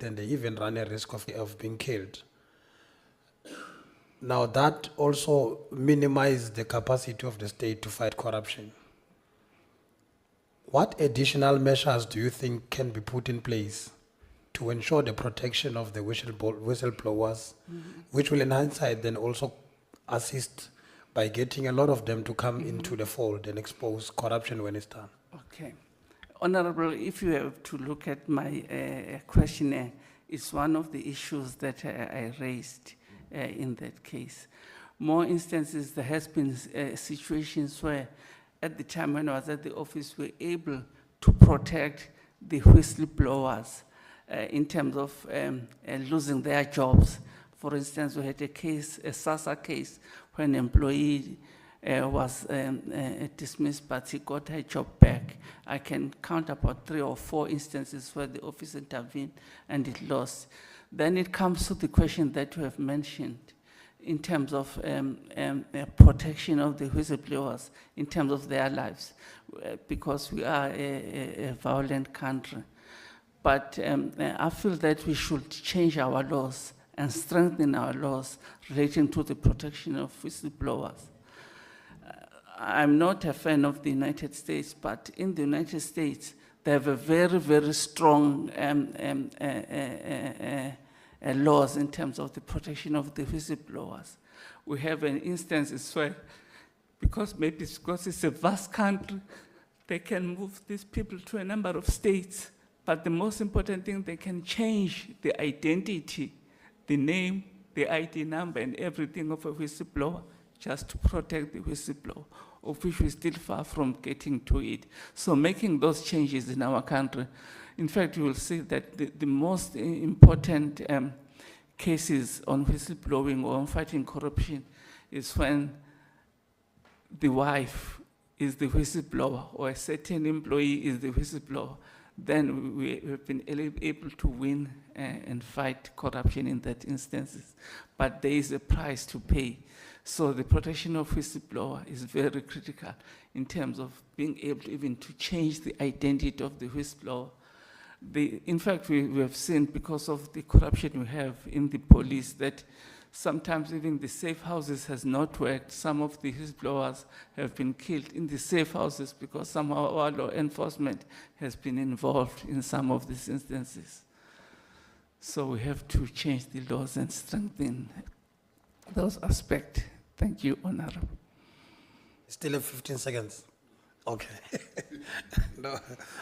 and they even run a risk of being killed. Now that also minimizes the capacity of the state to fight corruption. What additional measures do you think can be put in place to ensure the protection of the whistleblowers, which will in hindsight then also assist by getting a lot of them to come into the fold and expose corruption when it's done? Okay. Honorable, if you have to look at my questionnaire, it's one of the issues that I raised in that case. More instances, there has been situations where at the time when I was at the office, we were able to protect the whistleblowers in terms of losing their jobs. For instance, we had a case, a SASA case, where an employee was dismissed, but he got her job back. I can count about 3 or 4 instances where the office intervened and it lost. Then it comes to the question that you have mentioned in terms of protection of the whistleblowers, in terms of their lives, because we are a violent country. But I feel that we should change our laws and strengthen our laws relating to the protection of whistleblowers. I'm not a fan of the United States, but in the United States, they have a very, very strong laws in terms of the protection of the whistleblowers. We have an instance where, maybe because it's a vast country, they can move these people to a number of states, but the most important thing, they can change the identity, the name, the ID number, and everything of a whistleblower, just to protect the whistleblower, of which we're still far from getting to it. So making those changes in our country, in fact, you will see that the most important cases on whistleblowing or on fighting corruption is when the wife is the whistleblower or a certain employee is the whistleblower. Then we have been able to win and fight corruption in that instances. But there is a price to pay. So the protection of whistleblower is very critical in terms of being able even to change the identity of the whistleblower. In fact, we have seen, because of the corruption we have in the police, that sometimes even the safe houses has not worked. Some of the whistleblowers have been killed in the safe houses because somehow our law enforcement has been involved in some of these instances. So we have to change the laws and strengthen those aspects. Thank you, Honorable. Still have 15 seconds. Okay.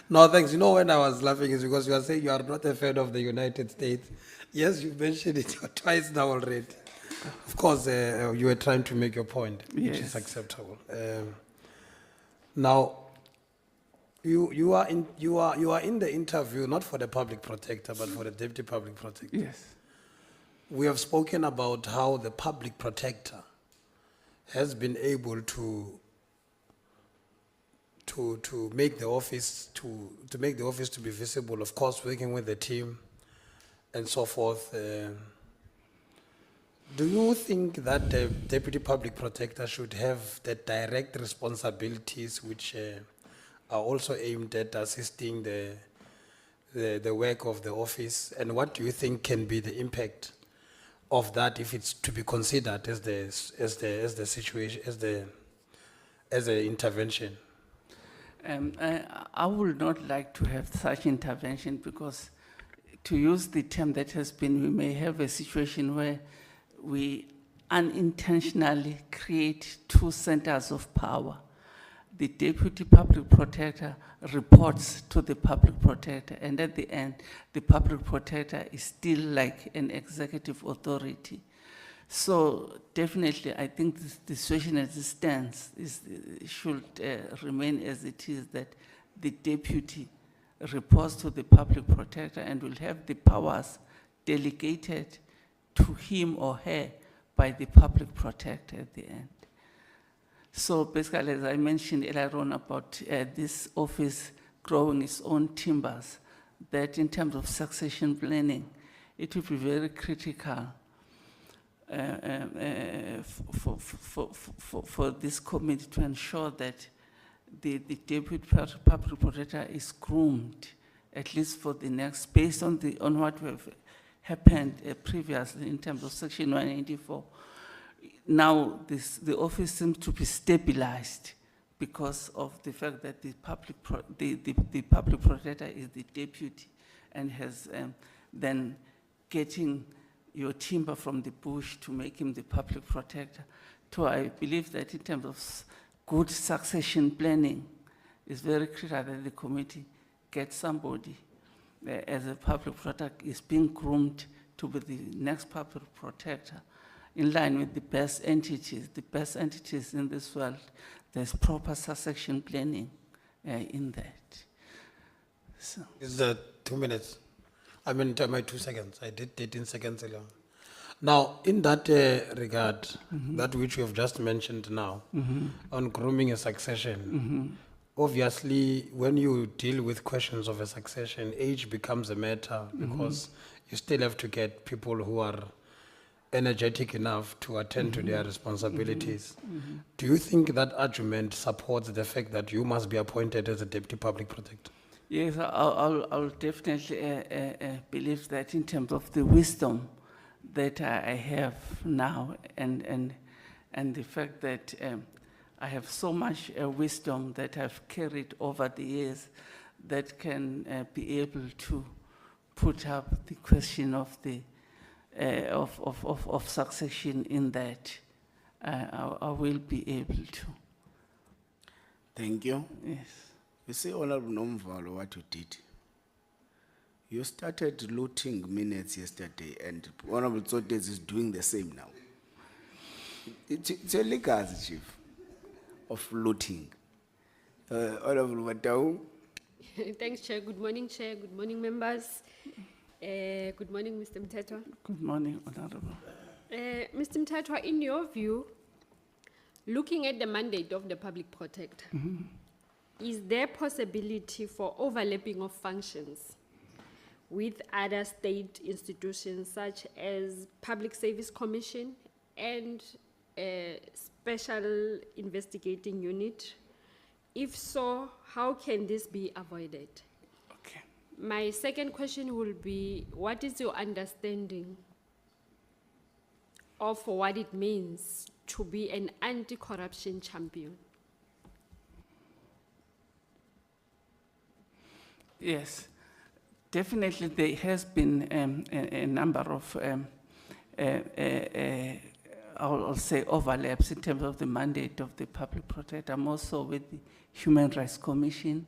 No, thanks. You know, when I was laughing is because you are saying you are not a fan of the United States. Yes, you mentioned it twice now already. Of course, you were trying to make your point, which is acceptable. Now, you are in the interview not for the public protector, but for the deputy public protector. Yes. We have spoken about how the public protector has been able to make the office to make the office to be visible, of course, working with the team and so forth. Do you think that the deputy public protector should have the direct responsibilities which are also aimed at assisting the work of the office? And what do you think can be the impact of that if it's to be considered as the situation, as the intervention? I would not like to have such intervention because, to use the term that has been, we may have a situation where we unintentionally create 2 centers of power. The deputy public protector reports to the public protector, and at the end, the public protector is still like an executive authority. So definitely, I think the situation as it stands should remain as it is, that the deputy reports to the public protector and will have the powers delegated to him or her by the public protector at the end. So basically, as I mentioned earlier on about this office growing its own timbers, that in terms of succession planning, it will be very critical for this committee to ensure that the deputy public protector is groomed at least for the next, based on what have happened previously in terms of Section 184. Now the office seems to be stabilized because of the fact that the public protector is the deputy and has then getting your timber from the bush to make him the public protector. So I believe that in terms of good succession planning, it's very critical that the committee gets somebody as a public protector is being groomed to be the next public protector in line with the best entities in this world. There's proper succession planning in that. So. Is that 2 minutes? I mean, my 2 seconds. I did 13 seconds earlier. Now, in that regard, that which you have just mentioned now, on grooming a succession, obviously, when you deal with questions of a succession, age becomes a matter because you still have to get people who are energetic enough to attend to their responsibilities. Do you think that argument supports the fact that you must be appointed as a deputy public protector? Yes, I'll definitely believe that in terms of the wisdom that I have now and the fact that I have so much wisdom that I've carried over the years that can be able to put up the question of the of succession in that. I will be able to. Thank you. Yes. You see, Honorable Nomvalo, what you did. You started looting minutes yesterday, and Honorable Tsotes is doing the same now. It's a legacy, Chief, of looting. Honorable Matau. Thanks, Chair. Good morning, Chair. Good morning, members. Good morning, Mr. Mtetwa. Good morning, Honorable. Mr. Mtetwa, in your view, looking at the mandate of the public protector, is there possibility for overlapping of functions with other state institutions such as Public Service Commission and Special Investigating Unit? If so, how can this be avoided? Okay. My second question will be, what is your understanding of what it means to be an anti-corruption champion? Yes, definitely there has been a number of, I'll say, overlaps in terms of the mandate of the public protector, more so with the Human Rights Commission,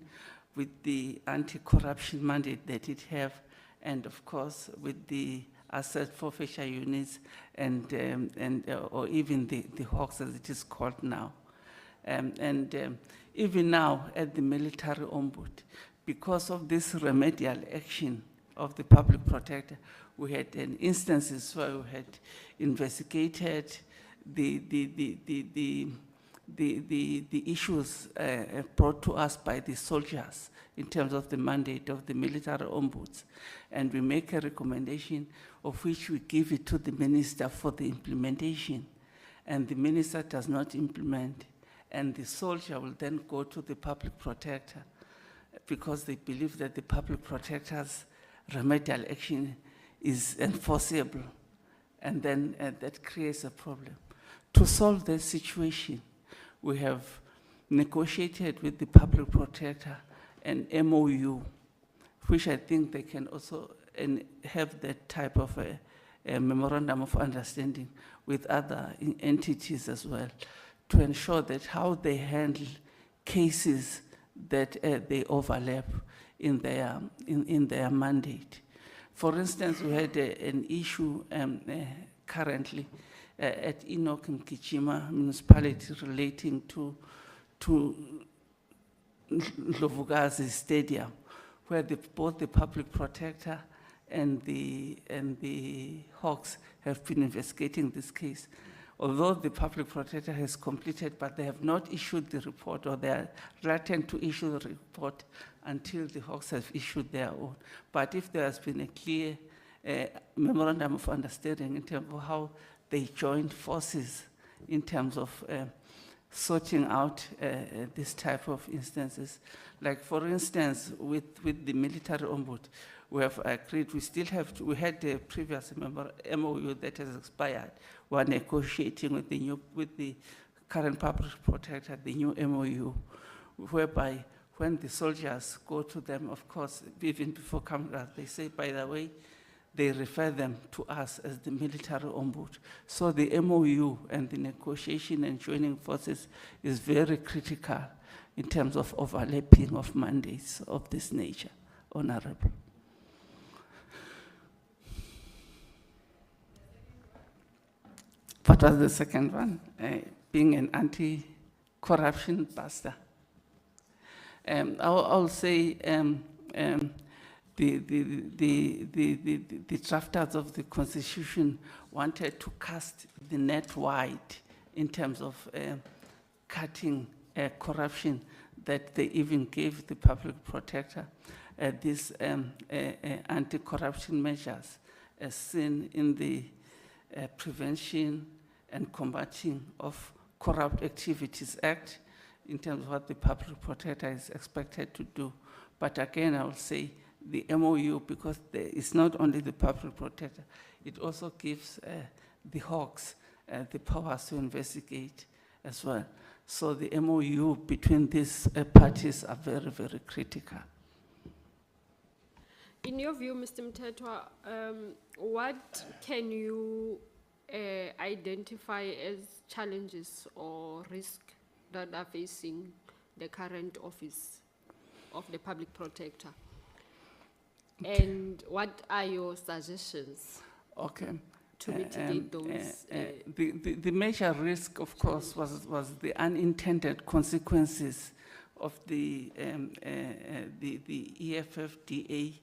with the anti-corruption mandate that it have, and of course with the asset forfeiture units or even the Hawks as it is called now. Even now at the military ombud, because of this remedial action of the public protector, we had instances where we had investigated the issues brought to us by the soldiers in terms of the mandate of the military ombuds. And we make a recommendation of which we give it to the minister for the implementation. And the minister does not implement. And the soldier will then go to the public protector because they believe that the public protector's remedial action is enforceable. And then that creates a problem. To solve that situation, we have negotiated with the public protector an MOU, which I think they can also have that type of a memorandum of understanding with other entities as well, to ensure that how they handle cases that they overlap in their mandate. For instance, we had an issue currently at Enoch Mkichima municipality relating to Ndlovukazi Stadium, where both the public protector and the Hawks have been investigating this case. Although the public protector has completed, but they have not issued the report, or they are reluctant to issue the report until the Hawks have issued their own. But if there has been a clear memorandum of understanding in terms of how they joined forces in terms of sorting out this type of instances. Like for instance, with the military ombud, we have agreed, we still have to, we had the previous MOU that has expired. We are negotiating with the current public protector, the new MOU, whereby when the soldiers go to them, of course, even before coming out, they say, by the way, they refer them to us as the military ombud. So the MOU and the negotiation and joining forces is very critical in terms of overlapping of mandates of this nature, Honorable. What was the second one? Being an anti-corruption buster. I'll say the drafters of the Constitution wanted to cast the net wide in terms of cutting corruption, that they even gave the public protector these anti-corruption measures as seen in the Prevention and Combating of Corrupt Activities Act, in terms of what the public protector is expected to do. But again, I will say the MOU, because it's not only the public protector, it also gives the Hawks the powers to investigate as well. So the MOU between these parties are very, very critical. In your view, Mr. Mthethwa, what can you identify as challenges or risks that are facing the current office of the public protector? And what are your suggestions to mitigate those? The major risk, of course, was the unintended consequences of the EFFDA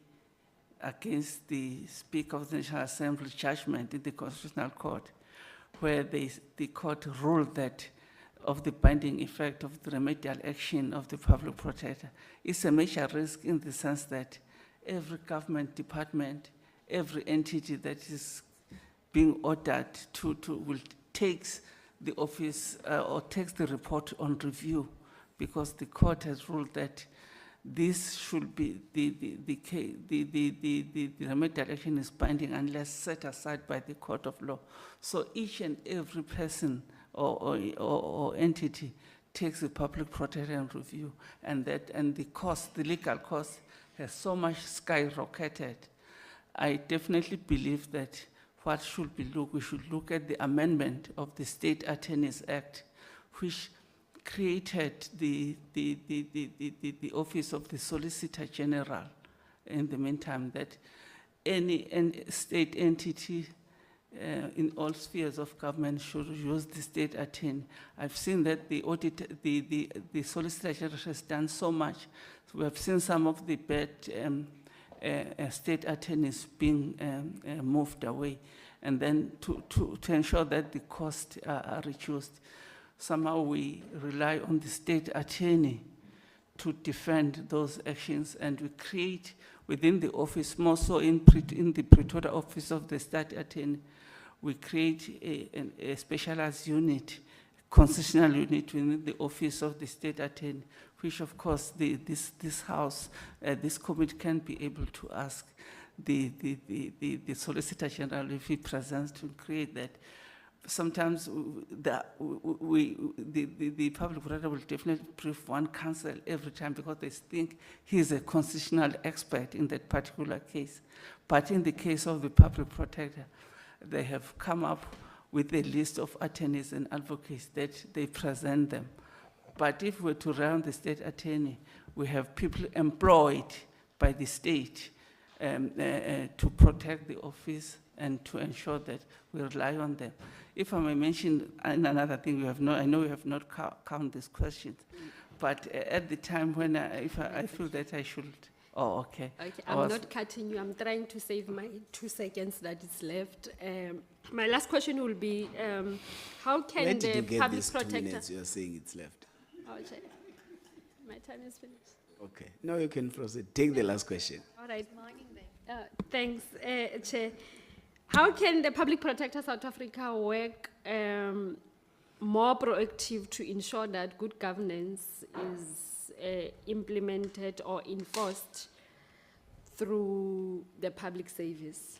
against the Speaker of the National Assembly judgment in the Constitutional Court, where the court ruled that of the binding effect of the remedial action of the public protector. It's a major risk in the sense that every government department, every entity that is being ordered will takes the office or takes the report on review, because the court has ruled that this should be the remedial action is binding unless set aside by the court of law. So each and every person or entity takes the public protector and review, and the cost, the legal cost, has so much skyrocketed. I definitely believe that what should be we should look at the amendment of the State Attorneys Act, which created the office of the Solicitor General. In the meantime, that any state entity in all spheres of government should use the state attorney. I've seen that the Solicitor General has done so much. So we have seen some of the bad state attorneys being moved away, and then to ensure that the costs are reduced, somehow we rely on the state attorney to defend those actions, and we create within the office, more so in the Pretoria office of the state attorney, we create a specialized unit, constitutional unit within the office of the state attorney, which of course this house, this committee can be able to ask the Solicitor General if he presents to create that. Sometimes the public protector will definitely brief one counsel every time because they think he's a constitutional expert in that particular case. But in the case of the public protector, they have come up with a list of attorneys and advocates that they present them. But if we're to run the state attorney, we have people employed by the state to protect the office and to ensure that we rely on them. If I may mention another thing, I know we have not counted these questions, but at the time when I feel that I should, okay. Okay, I'm not cutting you. I'm trying to save my 2 seconds that is left. My last question will be, how can Where did the you get public these 2 protector... minutes you're saying it's left? Oh, okay. My time is finished. Okay, now you can proceed. Take the last question. All right. Thanks, Chair. How can the Public Protector South Africa work more proactive to ensure that good governance is implemented or enforced through the public service?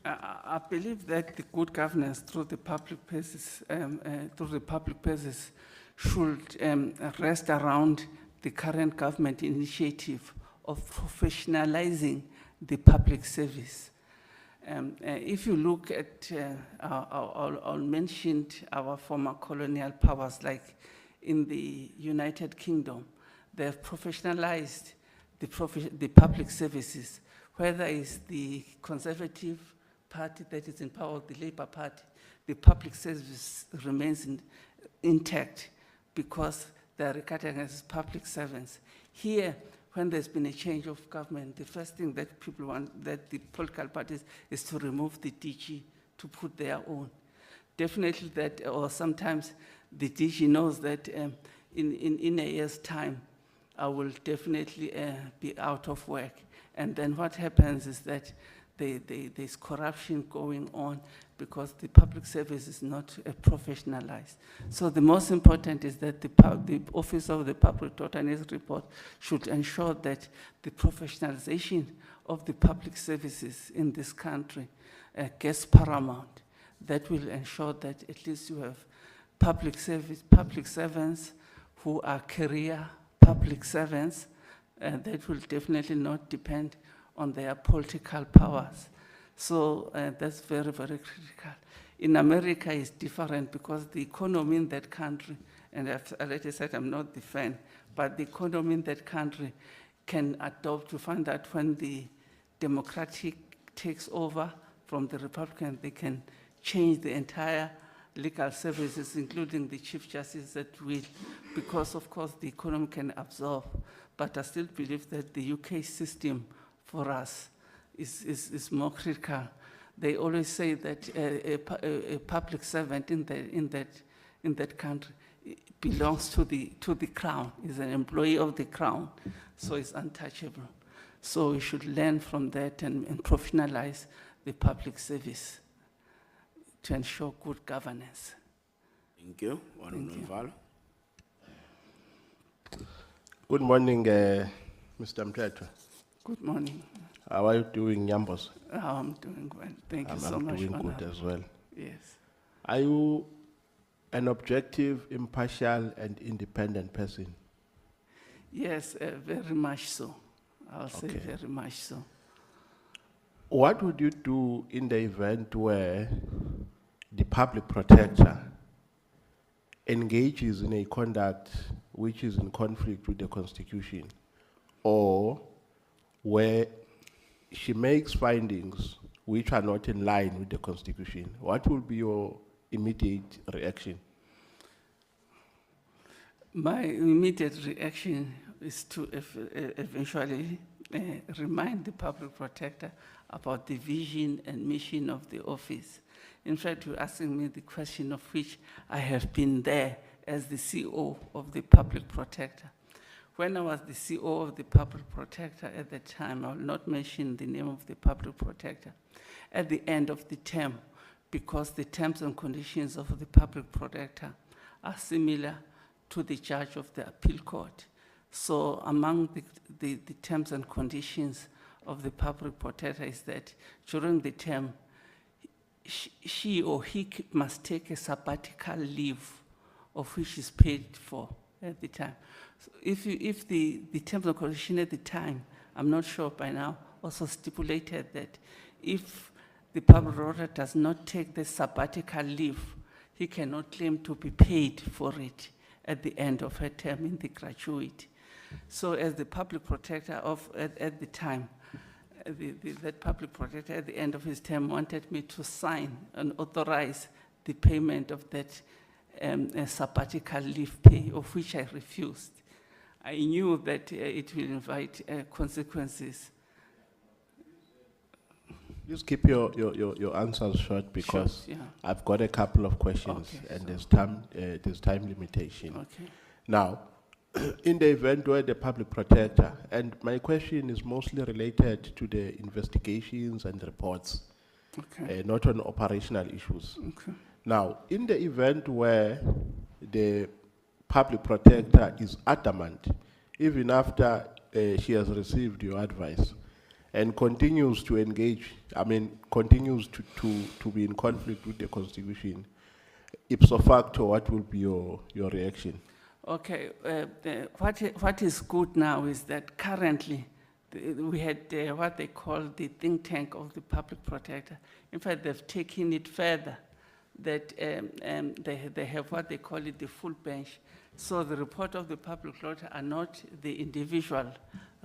I believe that the good governance through the public places should rest around the current government initiative of professionalizing the public service. If you look at, I'll mention our former colonial powers, like in the United Kingdom, they've professionalized the public services, whether it's the Conservative Party that is in power, the Labour Party, the public service remains intact because they're regarded as public servants. Here, when there's been a change of government, the first thing that people want, that the political parties, is to remove the DG to put their own. Definitely that, or sometimes the DG knows that in a year's time, I will definitely be out of work. And then what happens is that there's corruption going on because the public service is not professionalized. So the most important is that the Office of the Public Auditor in its report should ensure that the professionalization of the public services in this country gets paramount. That will ensure that at least you have public servants who are career public servants, that will definitely not depend on their political powers. So that's very, very critical. In America, it's different because the economy in that country, and I've already said I'm not the fan, but the economy in that country can adopt to find that when the Democratic takes over from the Republican, they can change the entire legal services, including the Chief Justice at will, because of course the economy can absorb. But I still believe that the UK system for us is more critical. They always say that a public servant in that country belongs to the crown, is an employee of the crown, so it's untouchable. So we should learn from that and professionalize the public service to ensure good governance. Thank you. Honorable. Good morning, Mr. Mthetho. Good morning. How are you doing, Nyambos? I'm doing well. Thank you so I'm much. doing good Honorable. as well. Yes. Are you an objective, impartial, and independent person? Yes, very much so. I'll say Okay. very much so. What would you do in the event where the public protector engages in a conduct which is in conflict with the Constitution, or where she makes findings which are not in line with the Constitution? What will be your immediate reaction? My immediate reaction is to eventually remind the public protector about the vision and mission of the office. In fact, you're asking me the question of which I have been there as the CEO of the public protector. When I was the CEO of the public protector at the time, I will not mention the name of the public protector, at the end of the term, because the terms and conditions of the public protector are similar to the judge of the appeal court. So among the terms and conditions of the public protector is that during the term, she or he must take a sabbatical leave of which is paid for at the time. So if the terms and conditions at the time, I'm not sure by now, also stipulated that if the public protector does not take the sabbatical leave, he cannot claim to be paid for it at the end of her term in the gratuity. So as the public protector at the time, that public protector at the end of his term wanted me to sign and authorize the payment of that sabbatical leave pay, of which I refused. I knew that it will invite consequences. Please keep your answers short because Sure, yeah. I've got a couple of questions, Okay, and so- there's time limitation. Okay. Now, in the event where the public protector, and my question is mostly related to the investigations and reports, Okay. not on operational issues. Okay. Now, in the event where the public protector is adamant, even after she has received your advice, and continues to engage, continues to be in conflict with the Constitution, ipso facto, what will be your reaction? Okay, what is good now is that currently we had what they call the think tank of the public protector. In fact, they've taken it further, that they have what they call it the full bench. So the report of the public protector are not the individual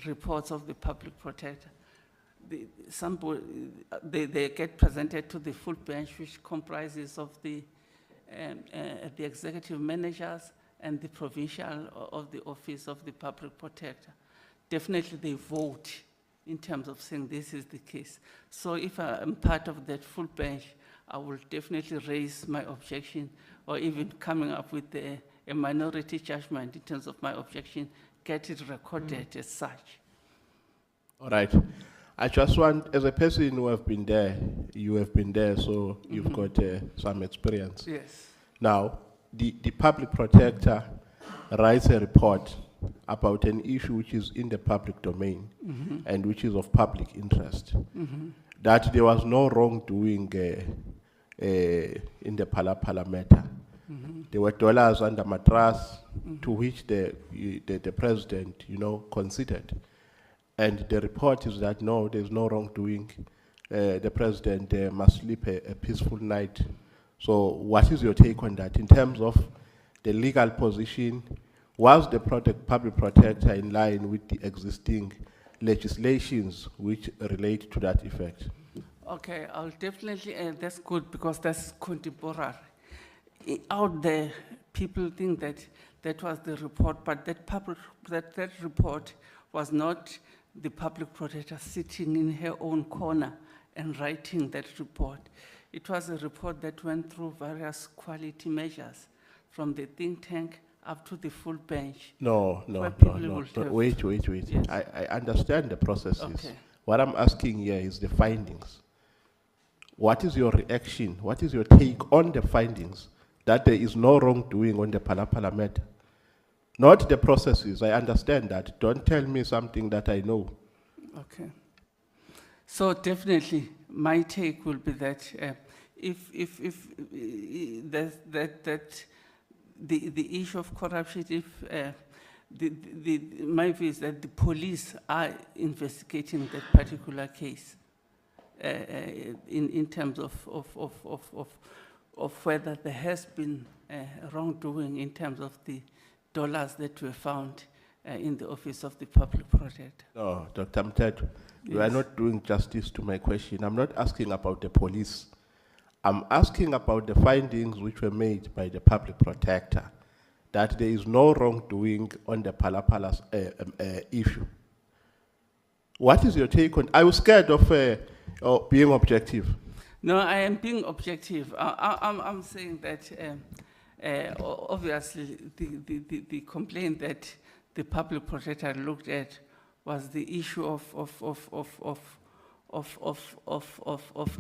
reports of the public protector. They get presented to the full bench, which comprises of the executive managers and the provincial of the office of the public protector. Definitely they vote in terms of saying this is the case. So if I'm part of that full bench, I will definitely raise my objection, or even coming up with a minority judgment in terms of my objection, get it recorded as such. All right. I just want, as a person who have been there, you have been there, so you've got some experience. Yes. Now, the public protector writes a report about an issue which is in the public domain and which is of public interest. That there was no wrongdoing in the Pala matter. There were dollars under mattress to which the president, considered. And the report is that no, there's no wrongdoing. The president must sleep a peaceful night. So what is your take on that in terms of the legal position? Was the public protector in line with the existing legislations which relate to that effect? Okay, I'll definitely, that's good because that's contemporary. Out there, people think that that was the report, but that report was not the public protector sitting in her own corner and writing that report. It was a report that went through various quality measures, from the think tank up to the full bench. No. Wait. Yes. I understand the processes. Okay. What I'm asking here is the findings. What is your reaction? What is your take on the findings that there is no wrongdoing on the Pala matter? Not the processes. I understand that. Don't tell me something that I know. Okay. So definitely, my take will be that if the issue of corruption, if my view is that the police are investigating that particular case in terms of whether there has been wrongdoing in terms of the dollars that were found in the office of the public protector. No, Dr. Mtetu, you are Yes. not doing justice to my question. I'm not asking about the police. I'm asking about the findings which were made by the public protector, that there is no wrongdoing on the Pala's issue. What is your take on? Are you scared of being objective? No, I am being objective. I'm saying that obviously the complaint that the public protector looked at was the issue of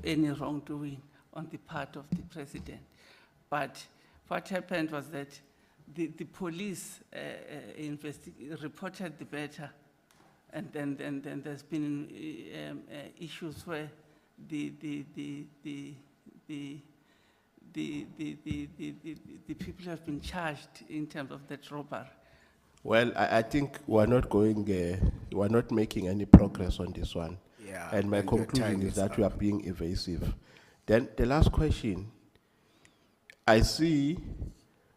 any wrongdoing on the part of the president. But what happened was that the police reported the matter, and then there's been issues where the people have been charged in terms of that robbery. Well, I think we're not making any progress on this one. Yeah, And my and your conclusion time is is that we are up. being evasive. Then the last question, I see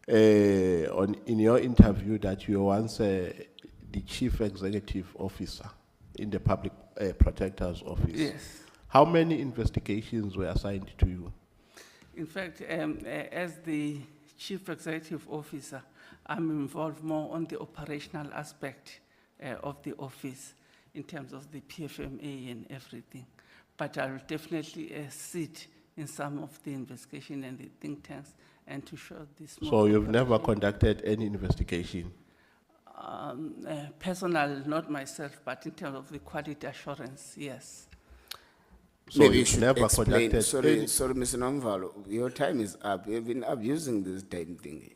in your interview that you were once the chief executive officer in the public protector's office. Yes. How many investigations were assigned to you? In fact, as the chief executive officer, I'm involved more on the operational aspect of the office in terms of the PFMA and everything. But I will definitely sit in some of the investigation and the think tanks and to show this. So you've never conducted any investigation? Personal, not myself, but in terms of the quality assurance, yes. So Maybe you it's should never explain. conducted Sorry, any- sorry, Mr. Nomvalo, your time is up. You've been abusing this time thing.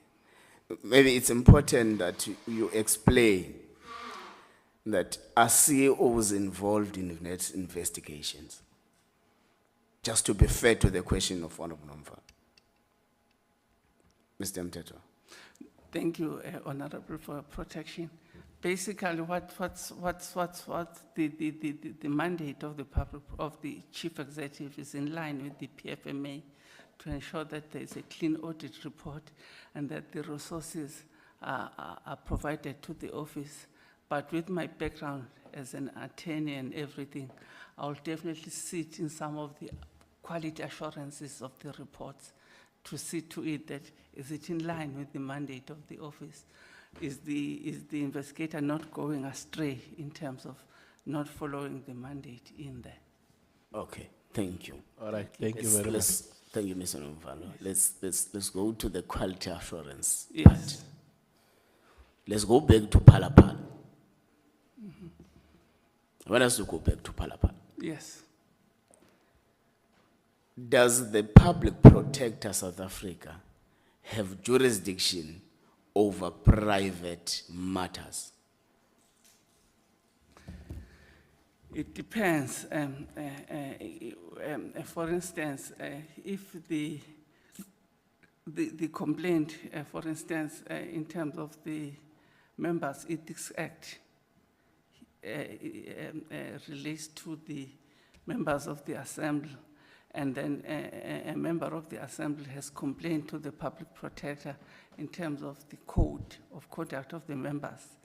Maybe it's important that you explain that are CEOs involved in net investigations? Just to be fair to the question of Honorable Nomvalo. Mr. Mteto. Thank you, Honorable, for your protection. Basically, what's the mandate of the public, of the chief executive is in line with the PFMA to ensure that there is a clean audit report and that the resources are provided to the office. But with my background as an attorney and everything, I'll definitely sit in some of the quality assurances of the reports to see to it that is it in line with the mandate of the office? Is the investigator not going astray in terms of not following the mandate in there? Okay, thank you. All right, thank you very much. Thank you, Mr. Nomvalo. Let's go to the quality assurance Yes. part. Let's go back to Palapal. I want us to go back to Palapal. Yes. Does the Public Protector South Africa have jurisdiction over private matters? It depends. For instance, if the complaint, for instance, in terms of the Members' Ethics Act, relates to the members of the Assembly, and then a member of the Assembly has complained to the Public Protector in terms of the code of conduct of the members,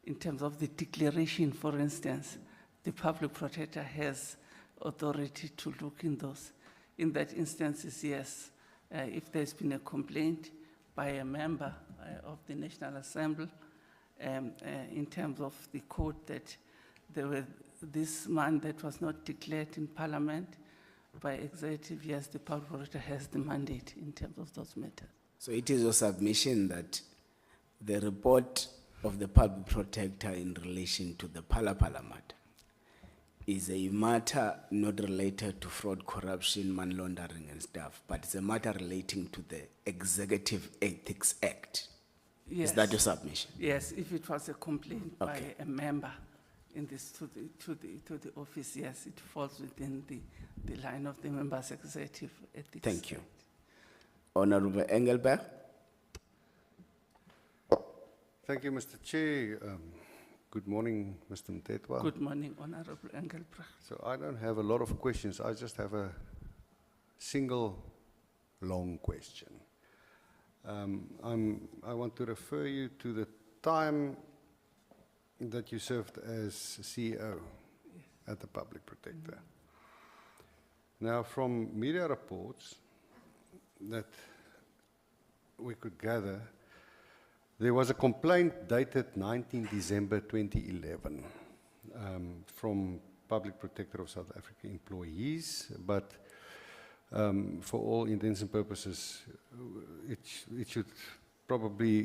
in terms of the declaration, for instance, the Public Protector has authority to look in those. In that instance, yes, if there's been a complaint by a member of the National Assembly in terms of the code that there were this man that was not declared in Parliament by executive, yes, the Public Protector has the mandate in terms of those matters. So it is your submission that the report of the Public Protector in relation to the Palapala matter is a matter not related to fraud, corruption, money laundering and stuff, but it's a matter relating to the Executive Ethics Act. Yes. Is that your submission? Yes, if it was a complaint Okay. by a member in this to the office, yes, it falls within the line of the Members' Executive Ethics. Thank you. Honorable Engelberg. Thank you, Mr. Chair. Good morning, Mr. Mtetwa. Good morning, Honorable Engelbrecht. So I don't have a lot of questions. I just have a single long question. I want to refer you to the time that you served as CEO at the Public Protector. Now, from media reports that we could gather, there was a complaint dated 19 December 2011 from Public Protector of South Africa employees, but for all intents and purposes, it should probably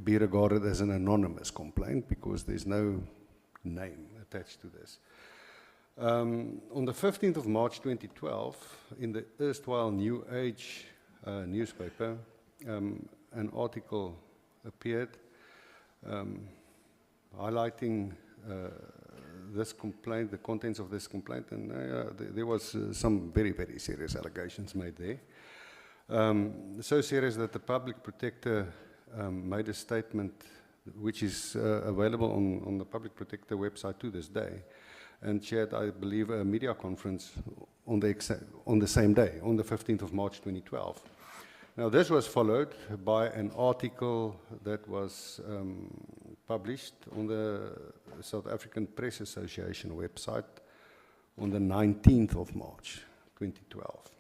be regarded as an anonymous complaint because there's no name attached to this. On the 15th of March 2012, in the erstwhile New Age newspaper, an article appeared highlighting this complaint, the contents of this complaint, and there was some very, very serious allegations made there. So serious that the Public Protector made a statement which is available on the Public Protector website to this day, and she had, I believe, a media conference on the same day, on the 15th of March 2012. Now, this was followed by an article that was published on the South African Press Association website on the 19th of March 2012.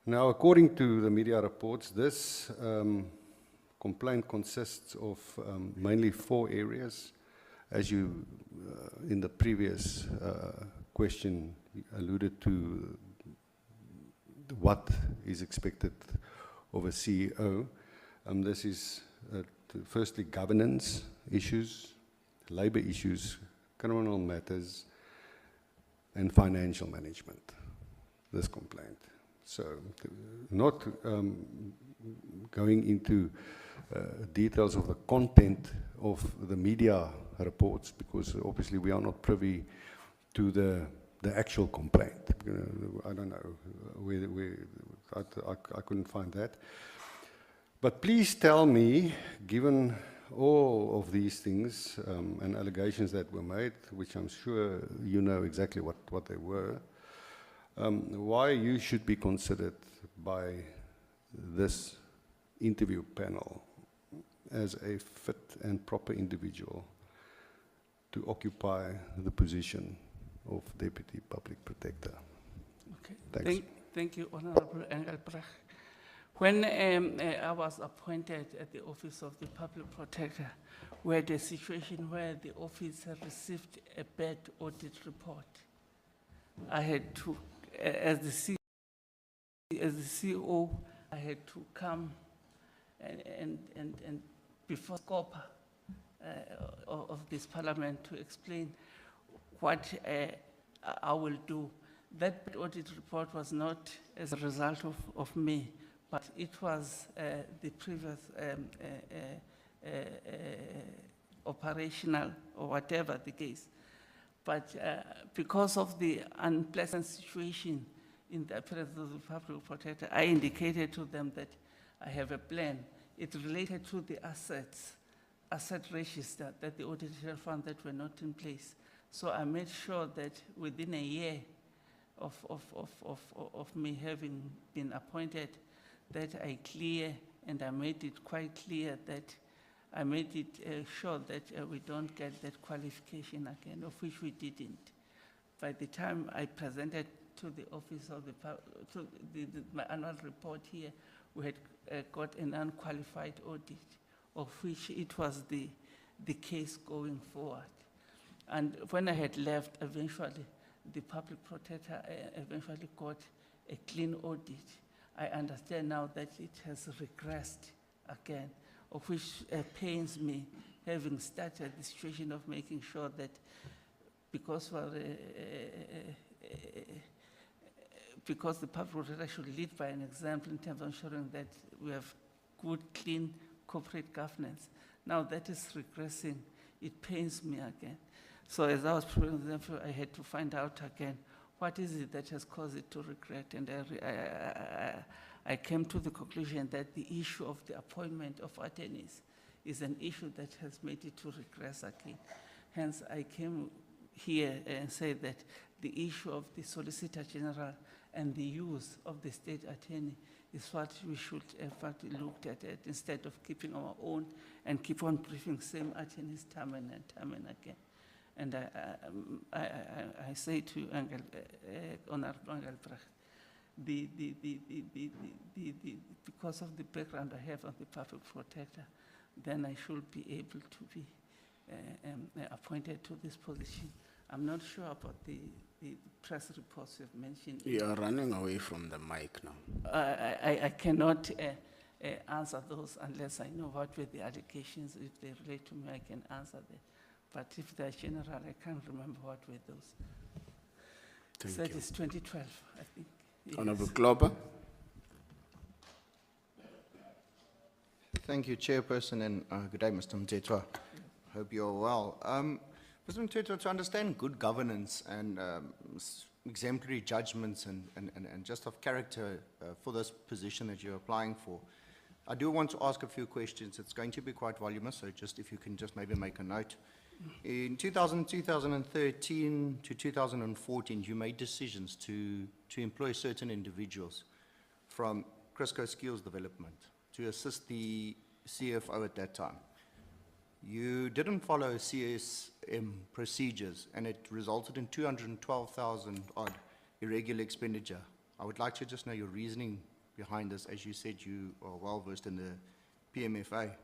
Now, according to the media reports, this complaint consists of mainly 4 areas. As you, in the previous question, alluded to what is expected of a CEO. This is firstly governance issues, labor issues, criminal matters, and financial management, this complaint. So, not going into details of the content of the media reports, because obviously we are not privy to the actual complaint. I don't know, I couldn't find that. But please tell me, given all of these things and allegations that were made, which I'm sure you know exactly what they were, why you should be considered by this interview panel as a fit and proper individual to occupy the position of Deputy Public Protector. Okay. Thanks. Thank you, Honorable Engelbrecht. When I was appointed at the Office of the Public Protector, we had a situation where the office had received a bad audit report. I had to, as the CEO, I had to come and before SCOPA of this parliament to explain what I will do. That audit report was not as a result of me, but it was the previous operational or whatever the case. But because of the unpleasant situation in the appearance of the public protector, I indicated to them that I have a plan. It related to the asset register that the auditor found that were not in place. So I made sure that within a year of me having been appointed, that I clear, and I made it quite clear that I made it sure that we don't get that qualification again, of which we didn't. By the time I presented to the office of my annual report here, we had got an unqualified audit, of which it was the case going forward. And when I had left, eventually, the public protector eventually got a clean audit. I understand now that it has regressed again, of which pains me, having started the situation of making sure that because the public protector should lead by an example in terms of ensuring that we have good, clean corporate governance. Now that is regressing. It pains me again. So as I was preparing, I had to find out again, what is it that has caused it to regret? And I came to the conclusion that the issue of the appointment of attorneys is an issue that has made it to regress again. Hence, I came here and said that the issue of the Solicitor General and the use of the state attorney is what we should in fact look at it, instead of keeping our own and keep on briefing same attorneys time and again. And I say to Honorable Engelbrecht, because of the background I have on the public protector, then I should be able to be appointed to this position. I'm not sure about the press reports you've mentioned. You are running away from the mic now. I cannot answer those unless I know what were the allegations. If they relate to me, I can answer them. But if they're general, I can't remember what were those. Thank That you. is 2012, I think. Yes. Honorable Klopa. Thank you, Chairperson, and good day, Mr. Mtetwa. Hope you're well. Mr. Mtetwa, to understand good governance and exemplary judgments and just of character for this position that you're applying for, I do want to ask a few questions. It's going to be quite voluminous, so just if you can just maybe make a note. In 2013 to 2014, you made decisions to employ certain individuals from Crisco Skills Development to assist the CFO at that time. You didn't follow CSM procedures, and it resulted in 212,000 odd irregular expenditure. I would like to just know your reasoning behind this, as you said you are well versed in the PMFA.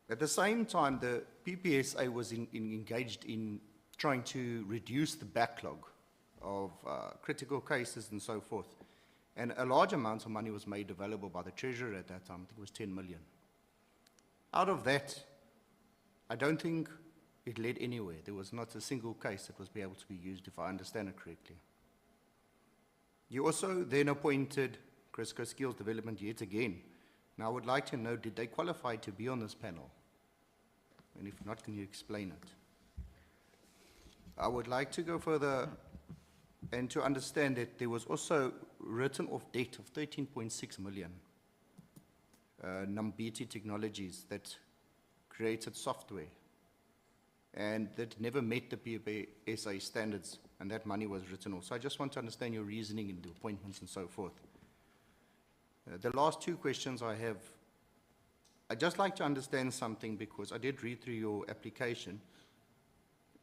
At the same time, the PPSA was engaged in trying to reduce the backlog of critical cases and so forth. And a large amount of money was made available by the Treasurer at that time. I think it was 10 million. Out of that, I don't think it led anywhere. There was not a single case that was able to be used, if I understand it correctly. You also then appointed Crisco Skills Development yet again. Now, I would like to know, did they qualify to be on this panel? And if not, can you explain it? I would like to go further and to understand that there was also written off debt of 13.6 million. Nambiti Technologies that created software and that never met the PPSA standards, and that money was written off. So I just want to understand your reasoning in the appointments and so forth. The last two questions I have, I'd just like to understand something, because I did read through your application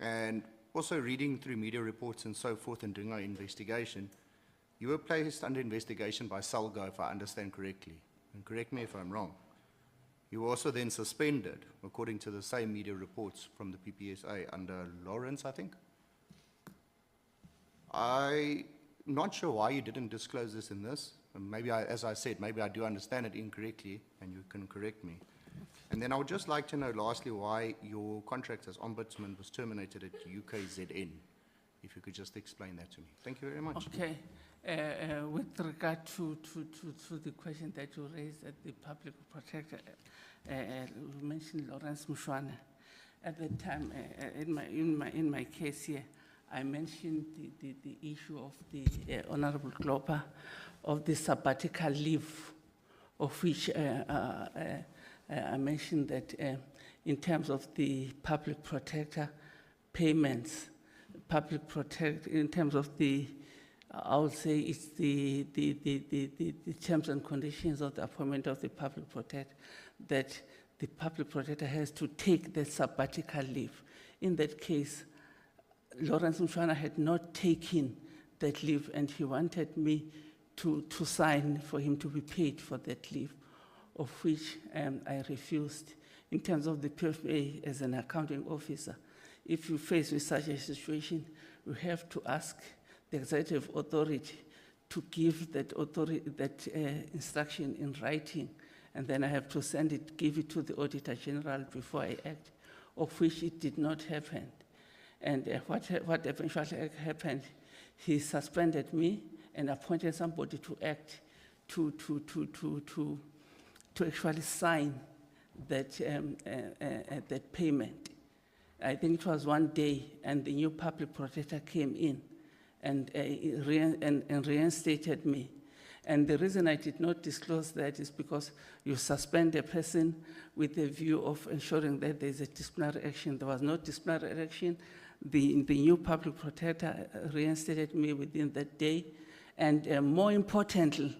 and also reading through media reports and so forth and doing our investigation. You were placed under investigation by SALGO, if I understand correctly, and correct me if I'm wrong. You were also then suspended, according to the same media reports from the PPSA, under Lawrence, I think. I'm not sure why you didn't disclose this in this. And maybe, as I said, maybe I do understand it incorrectly, and you can correct me. And then I would just like to know, lastly, why your contract as Ombudsman was terminated at UKZN. If you could just explain that to me. Thank you very much. Okay. With regard to the question that you raised at the public protector, you mentioned Lawrence Mushwana. At the time, in my case here, I mentioned the issue of the Honorable Gloper of the sabbatical leave, of which I mentioned that in terms of the public protector payments, in terms of the, I would say it's the terms and conditions of the appointment of the public protector, that the public protector has to take the sabbatical leave. In that case, Lawrence Mushwana had not taken that leave, and he wanted me to sign for him to be paid for that leave, of which I refused. In terms of the PFA as an accounting officer, if you face with such a situation, you have to ask the executive authority to give that instruction in writing, and then I have to give it to the Auditor General before I act, of which it did not happen. And what eventually happened, he suspended me and appointed somebody to act, to actually sign that that payment. I think it was one day, and the new public protector came in and reinstated me. And the reason I did not disclose that is because you suspend a person with a view of ensuring that there's a disciplinary action. There was no disciplinary action. The new public protector reinstated me within that day. And more important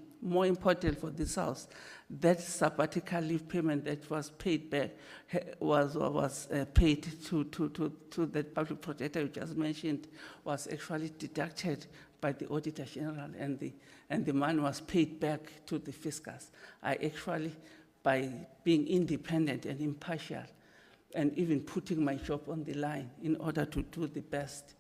for this House, that sabbatical leave payment that was paid back was paid to that public protector you just mentioned, was actually deducted by the Auditor General, and the money was paid back to the fiscus. I actually, by being independent and impartial, and even putting my job on the line in order to do the best,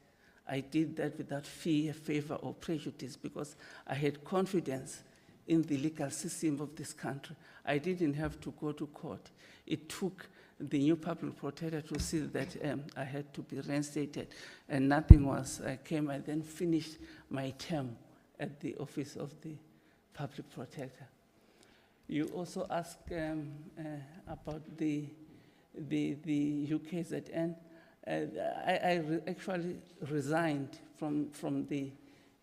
I did that without fear, favor, or prejudice, because I had confidence in the legal system of this country. I didn't have to go to court. It took the new public protector to see that I had to be reinstated, and nothing was, I then finished my term at the office of the public protector. You also asked about the UKZN. I actually resigned from the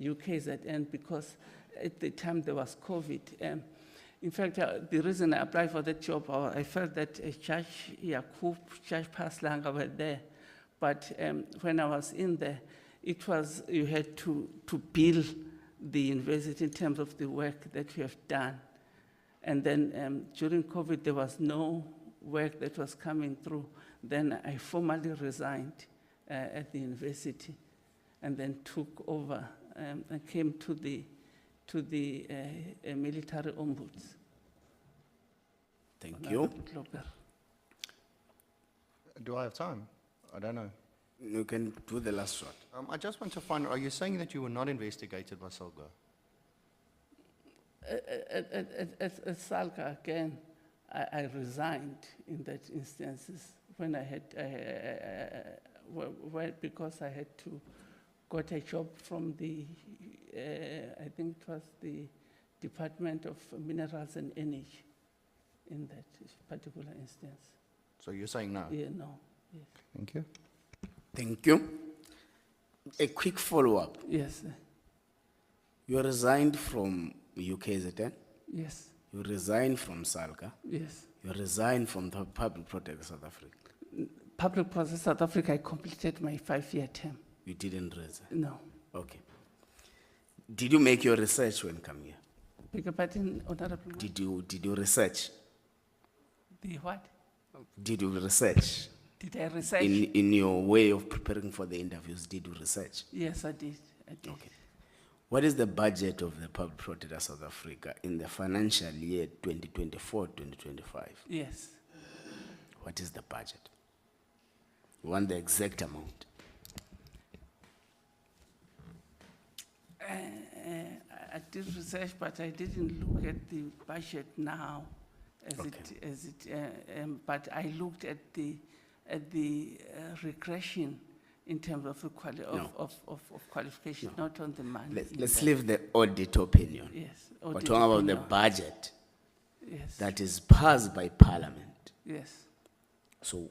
UKZN because at the time there was COVID. In fact, the reason I applied for that job, I felt that Judge Yakub, Judge Paslanga were there. But when I was in there, it was, you had to bill the university in terms of the work that you have done. And then during COVID, there was no work that was coming through. Then I formally resigned at the university, and then took over and came to the military ombuds. Thank you. Do I have time? I don't know. You can do the last one. I just want to find out, are you saying that you were not investigated by SALGO? At SALGO, again, I resigned in that instances when I had, because I had to got a job from the, I think it was the Department of Minerals and Energy in that particular instance. So you're saying no? Yeah, no, yes. Thank you. Thank you. A quick follow-up. Yes, You resigned from UKZN, yes, you resigned from SALGA, yes. you resigned from the Public Protector South Africa. Public Process South Africa, I completed my 5-year term. You didn't resign. No. Okay. Did you make your research when come here? Beg your pardon, Honorable. Did you research? The what? Did you research? Did I research? In your way of preparing for the interviews, did you research? Yes, I did. I did. Okay. What is the budget of the Public Protector South Africa in the financial year 2024-2025? Yes. What is the budget? We want the exact amount. I did research, but I didn't look at the budget now, but I looked at the regression in terms of the of qualification, not on the money. Let's leave the audit opinion. Yes. We're audit talking about the opinion. budget Yes. that is passed by Parliament. Yes. So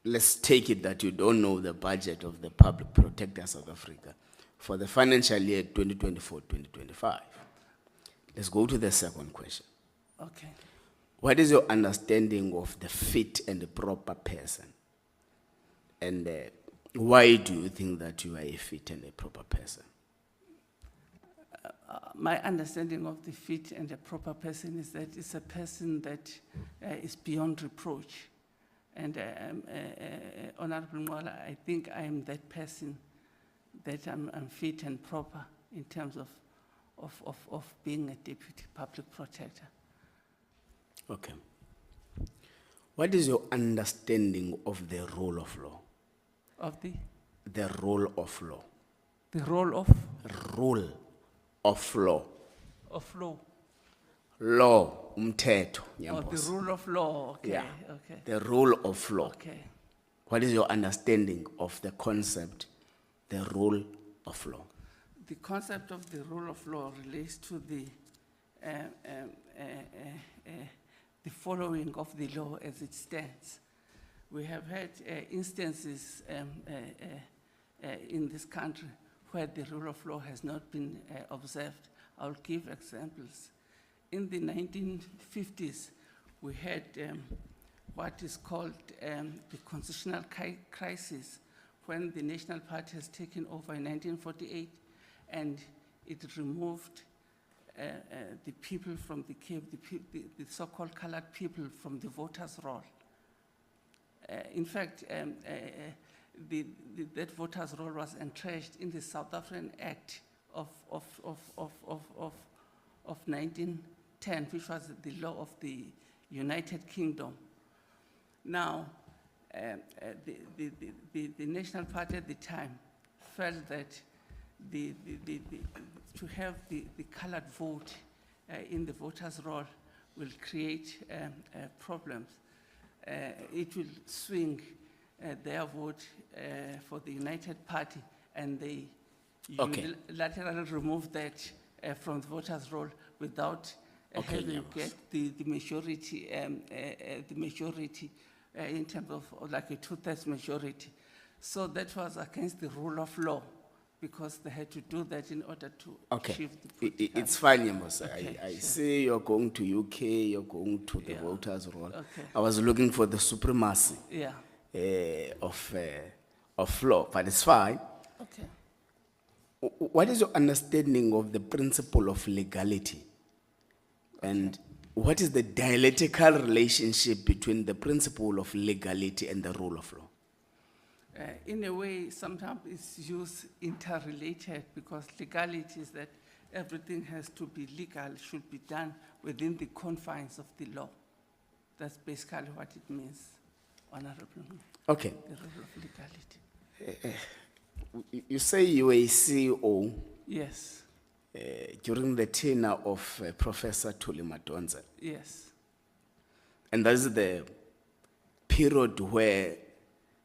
let's take it that you don't know the budget of the Public Protector South Africa for the financial year 2024-2025. Let's go to the second question. Okay. What is your understanding of the fit and the proper person? And why do you think that you are a fit and a proper person? My understanding of the fit and the proper person is that it's a person that is beyond reproach. And Honorable Mwala, I think I am that person, that I'm fit and proper in terms of being a deputy public protector. Okay. What is your understanding of the rule of law? Of the The role of law. role of Rule of law. law. Law, umthetho. Oh, the Nyambosa. rule of law. Okay. Yeah. Okay. The rule of law. Okay. What is your understanding of the concept, the rule of law? The concept of the rule of law relates to the following of the law as it stands. We have had instances in this country where the rule of law has not been observed. I'll give examples. In the 1950s, we had what is called the constitutional crisis, when the National Party has taken over in 1948, and it removed the people from the Cape, the so-called colored people from the voters' roll. In fact, that voters' roll was entrenched in the South African Act of 1910, which was the law of the United Kingdom. Now, the National Party at the time felt that to have the colored vote in the voters' roll will create problems. It will swing their vote for the United Party, and they unilaterally remove that from the voters' roll without having get the majority, in terms of like a 2/3 majority. So that was against the rule of law, because they had to do that in order to achieve the political. It's fine, Nyambosa. Okay, I sure. see you're going to UK, you're going to the Yeah. voters' roll. Okay. I was looking for the supremacy Yeah, of law, but it's fine. okay. What is your understanding of the principle of legality? And what is the dialectical relationship between the principle of legality and the rule of law? In a way, sometimes it's used interrelated, because legality is that everything has to be legal, should be done within the confines of the law. That's basically what it means, Honorable. Okay. The rule of legality. You say you were a CEO Yes, during the tenure of Professor Thuli Madonza. yes, And that is the period where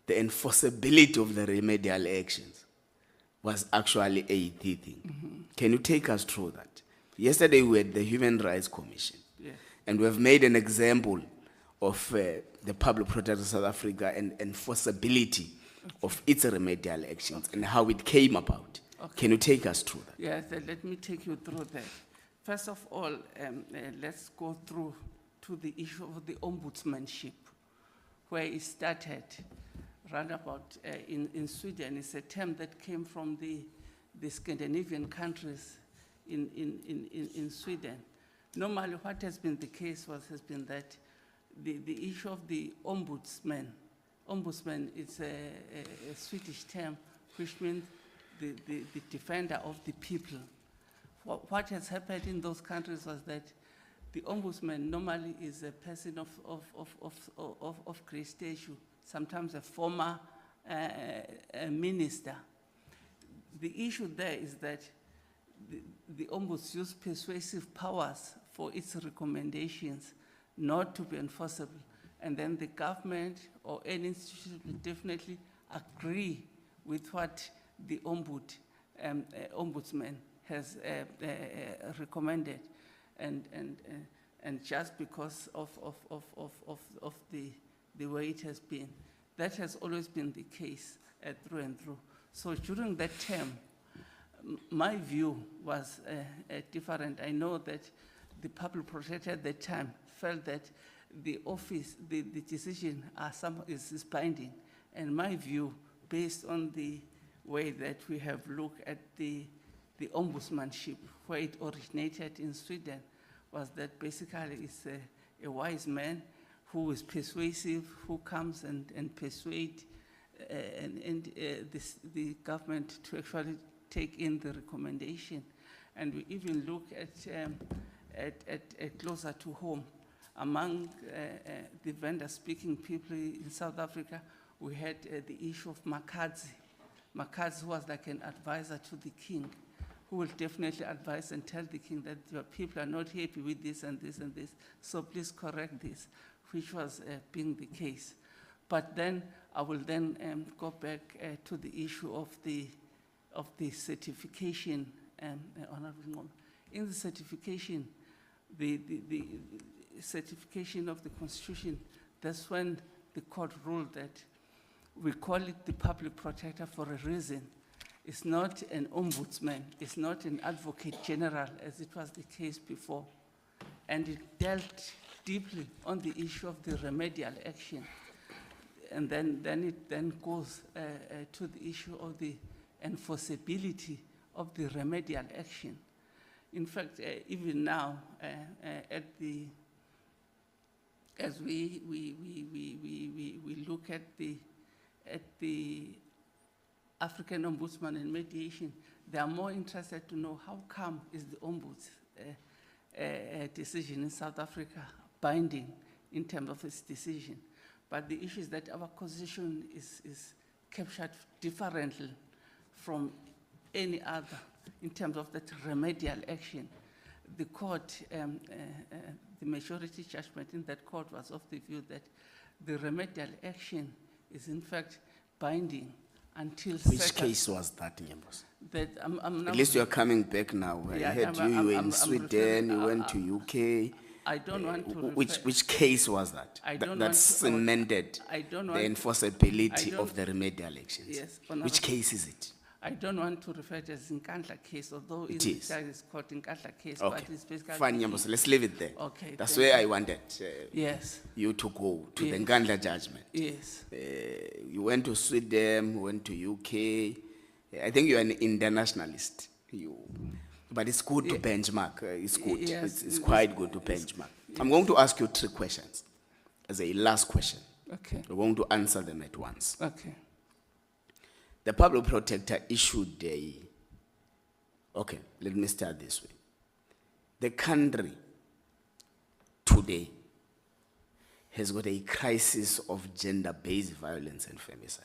the enforceability of the remedial actions was actually a key thing. Can you take us through that? Yesterday we had the Human Rights Commission, Yeah. and we have made an example of the Public Protector of South Africa and enforceability of its remedial actions and how it came about. Can you take us through that? Yes, let me take you through that. First of all, let's go through to the issue of the ombudsmanship, where it started roundabout in Sweden. It's a term that came from the Scandinavian countries in Sweden. Normally, what has been the case has been that the issue of the ombudsman is a Swedish term, which means the defender of the people. What has happened in those countries was that the ombudsman normally is a person of great stature, sometimes a former minister. The issue there is that the ombuds use persuasive powers for its recommendations not to be enforceable, and then the government or any institution will definitely agree with what the ombudsman has recommended, and just because of the way it has been. That has always been the case through and through. So during that term, my view was different. I know that the public protector at that time felt that the office, the decision is binding. And my view, based on the way that we have looked at the ombudsmanship, where it originated in Sweden, was that basically it's a wise man who is persuasive, who comes and persuade the government to actually take in the recommendation. And we even look at closer to home. Among the vendor-speaking people in South Africa, we had the issue of Makadzi. Makadzi was like an advisor to the king, who will definitely advise and tell the king that your people are not happy with this and this and this, so please correct this, which was being the case. But then I will then go back to the issue of the certification. In the certification, the certification of the Constitution, that's when the court ruled that we call it the public protector for a reason. It's not an ombudsman, it's not an advocate general as it was the case before. And it dealt deeply on the issue of the remedial action. And then it goes to the issue of the enforceability of the remedial action. In fact, even now, as we look at the African Ombudsman and mediation, they are more interested to know how come is the ombuds decision in South Africa binding in terms of its decision. But the issue is that our constitution is captured differently from any other in terms of that remedial action. The court, the majority judgment in that court was of the view that the remedial action is in fact binding until Which case was that, Nyembos? That I'm At least you're coming back now. Yeah, I heard you were in Sweden, you went to UK. I don't want to Which case was that? I don't that want to- cemented I don't the want- enforceability I don't- of the remedial actions. Yes, Which Honorable. case is it? I don't want to refer to it as Nkandla case, although It in is. the it's called Nkandla case, Okay, but it's basically. fine, Nyembos, let's leave it there. Okay, That's thank where you. I wanted Yes, you to go, to the Yes. Nkandla judgment. yes. You went to Sweden, you went to UK. I think you're an internationalist. But it's good to benchmark. It's good. Yes, It's quite good to benchmark. I'm going to ask you 3 questions as a last question. Okay, We're going to answer them at once. okay. The public protector issued okay, let me start this way. The country today has got a crisis of gender-based violence and femicide.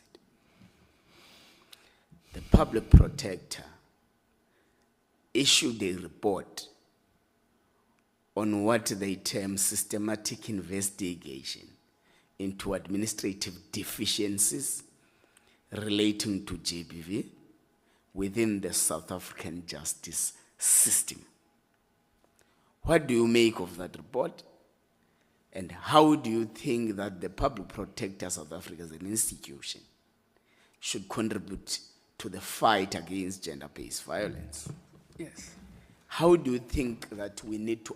The public protector issued a report on what they term systematic investigation into administrative deficiencies relating to GBV within the South African justice system. What do you make of that report? And how do you think that the Public Protector South Africa as an institution should contribute to the fight against gender-based violence? Yes. How do you think that we need to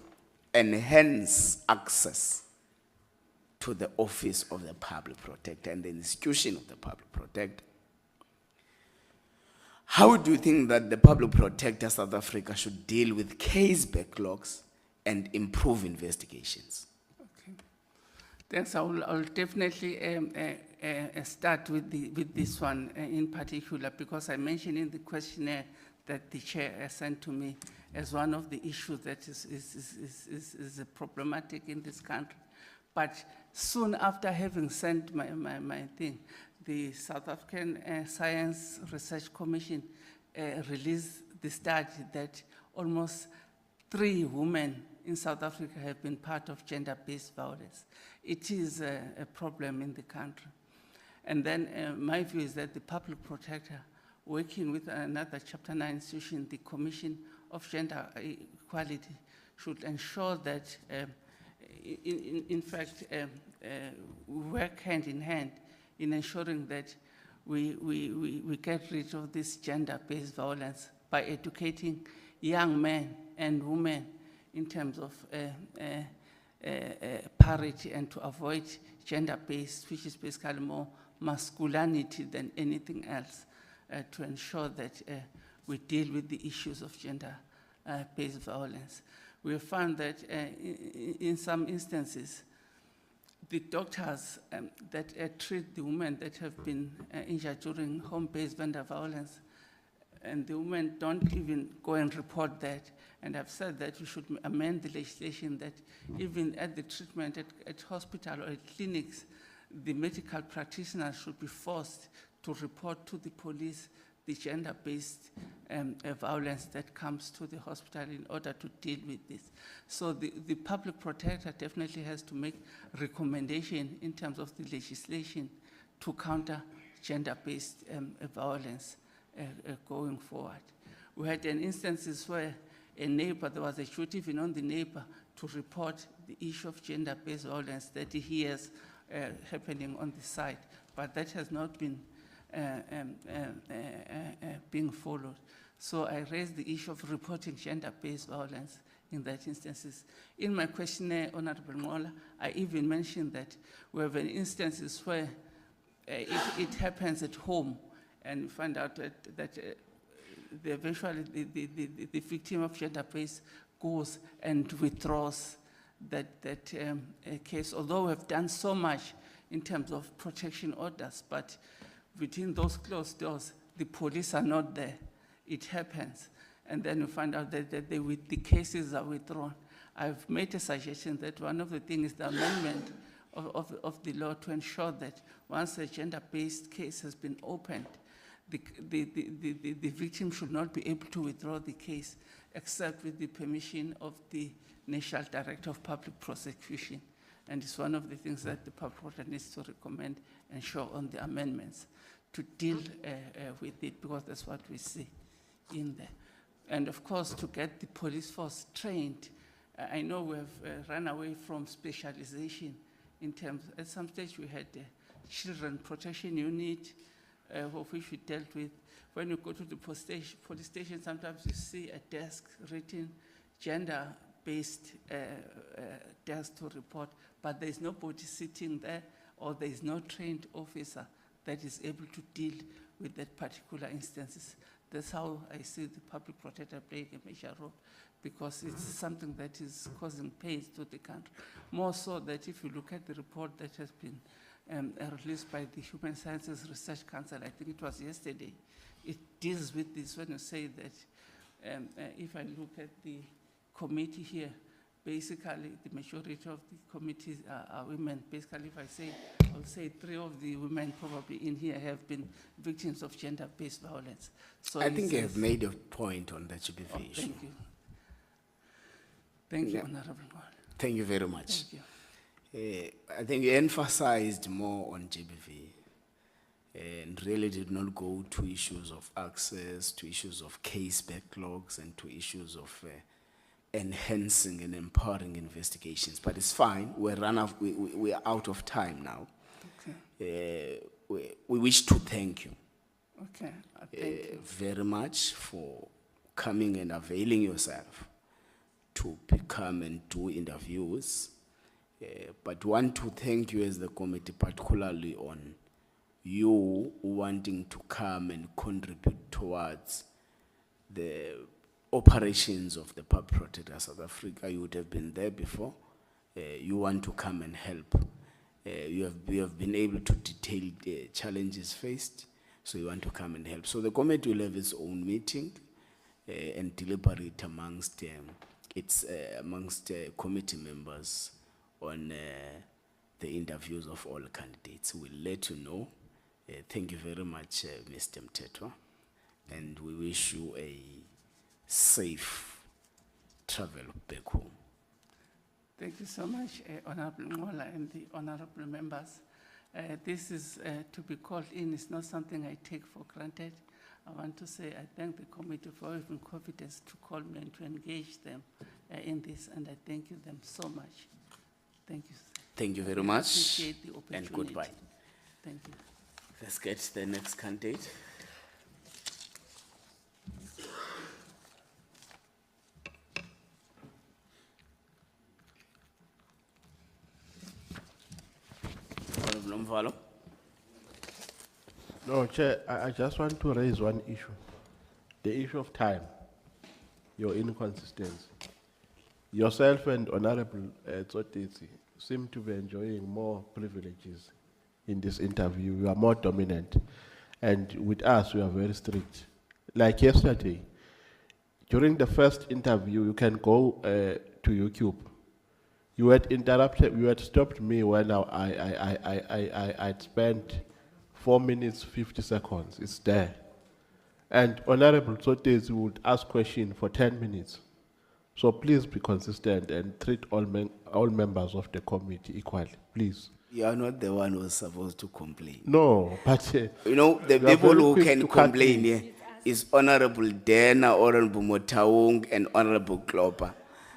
enhance access to the office of the Public Protector and the institution of the Public Protector? How do you think that the Public Protector South Africa should deal with case backlogs and improve investigations? Okay. Thanks. I'll definitely start with this one in particular, because I mentioned in the questionnaire that the chair sent to me as one of the issues that is problematic in this country. But soon after having sent my thing, the South African Science Research Commission released the study that almost 3 women in South Africa have been part of gender-based violence. It is a problem in the country. And then my view is that the Public Protector, working with another Chapter 9 institution, the Commission of Gender Equality, should ensure that, in fact, we work hand in hand in ensuring that we get rid of this gender-based violence by educating young men and women in terms of parity, and to avoid gender-based, which is basically more masculinity than anything else, to ensure that we deal with the issues of gender-based violence. We have found that in some instances, the doctors that treat the women that have been injured during home-based gender violence, and the women don't even go and report that. And I've said that we should amend the legislation that even at the treatment at hospital or at clinics, the medical practitioners should be forced to report to the police the gender-based violence that comes to the hospital in order to deal with this. So the Public Protector definitely has to make recommendation in terms of the legislation to counter gender-based violence going forward. We had an instances where a neighbor, there was a duty even on the neighbor to report the issue of gender-based violence that he hears happening on the site, but that has not been being followed. So I raised the issue of reporting gender-based violence in that instances. In my questionnaire, Honorable Mola, I even mentioned that we have instances where it happens at home, and we find out that eventually the victim of gender-based goes and withdraws that case, although we have done so much in terms of protection orders, but within those closed doors, the police are not there. It happens. And then we find out that the cases are withdrawn. I've made a suggestion that one of the things is the amendment of the law to ensure that once a gender-based case has been opened, the victim should not be able to withdraw the case except with the permission of the National Director of Public Prosecution. And it's one of the things that the Public Protector needs to recommend and show on the amendments to deal with it, because that's what we see in there. And of course, to get the police force trained, I know we have run away from specialization in terms, at some stage we had a children protection unit, of which we dealt with. When you go to the police station, sometimes you see a desk written gender-based desk to report, but there's nobody sitting there, or there's no trained officer that is able to deal with that particular instances. That's how I see the Public Protector playing a major role, because it's something that is causing pain to the country. More so that if you look at the report that has been released by the Human Sciences Research Council, I think it was yesterday, it deals with this when you say that if I look at the committee here, basically the majority of the committees are women. Basically, if I say, I'll say 3 of the women probably in here have been victims of gender-based violence. So I think you have made a point on that GBV issue. Thank you. Thank you, Honorable Mola. Thank you very much. Thank you. I think you emphasized more on GBV and really did not go to issues of access, to issues of case backlogs, and to issues of enhancing and empowering investigations. But it's fine, we are out of time now. Okay, We wish to thank you okay, thank you. very much for coming and availing yourself to come and do interviews. But want to thank you as the committee, particularly on you wanting to come and contribute towards the operations of the Public Protector South Africa. You would have been there before. You want to come and help. You have been able to detail the challenges faced, so you want to come and help. So the committee will have its own meeting and deliberate amongst committee members on the interviews of all candidates. We'll let you know. Thank you very much, Mr. Mtetwa, and we wish you a safe travel back home. Thank you so much, Honorable Ngola and the honorable members. This is to be called in. It's not something I take for granted. I want to say I thank the committee for having confidence to call me and to engage them in this, and I thank you them so much. Thank you. Thank you very much, Appreciate the opportunity. and goodbye. Thank you. Let's get the next candidate. Honorable Mvalo. No, Chair, I just want to raise one issue. The issue of time, your inconsistency. Yourself and Honorable Tsotesi seem to be enjoying more privileges in this interview. You are more dominant. And with us, we are very strict. Like yesterday, during the first interview, you can go to YouTube. You had interrupted, you had stopped me when I'd spent 4 minutes, 50 seconds. It's there. And Honorable Tsotesi would ask question for 10 minutes. So please be consistent and treat all members of the committee equally, please. You are not the one who's supposed to complain. No, but You know, the you are people very who quick can to cut complain me. here is Honorable Dena, Honorable Motaung, and Honorable Klopper.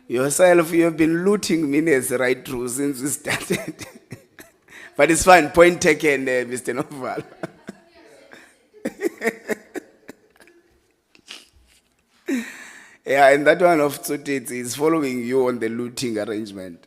Yourself, you have been looting minutes right through since we started. But it's fine, point taken, Mr. Noval. Yeah, and that one of Tsotesi is following you on the looting arrangement.